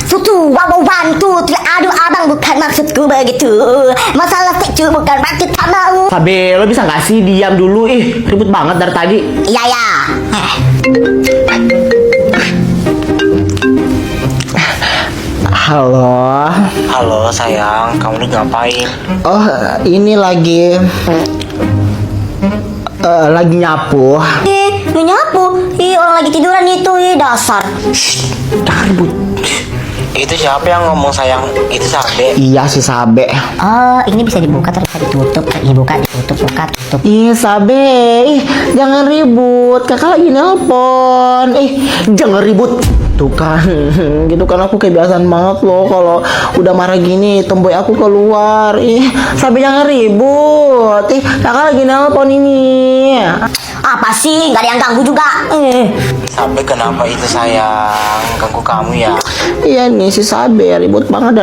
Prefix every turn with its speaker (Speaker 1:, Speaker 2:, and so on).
Speaker 1: Sutu wow bantu. Aduh abang bukan maksudku begitu. Masalah kecil bukan berarti tak mau.
Speaker 2: Sabe, lo bisa nggak sih diam dulu? Ih, ribut banget dari tadi.
Speaker 1: Iya ya.
Speaker 2: Halo.
Speaker 3: Halo sayang, kamu lagi ngapain?
Speaker 2: Oh, ini lagi nyapu.
Speaker 1: Lu nyapu? Orang lagi tiduran itu dasar.
Speaker 2: Jangan ribut.
Speaker 3: Itu siapa yang ngomong sayang? Itu Sabe.
Speaker 2: Iya si Sabe.
Speaker 1: Oh, ini bisa dibuka terus ditutup. Dibuka, ditutup, buka, tutup.
Speaker 2: Ih Sabe, jangan ribut. Kakak lagi nelpon. Jangan ribut. Tuh kan, gitu kan aku kebiasaan banget loh kalau udah marah gini, tomboy aku keluar. Sabe jangan ribut. Kakak lagi nelpon ini.
Speaker 1: Apa sih? Gak ada yang ganggu juga.
Speaker 3: Sabe kenapa itu sayang? Ganggu kamu ya?
Speaker 2: Iya nih si Sabe ribut banget.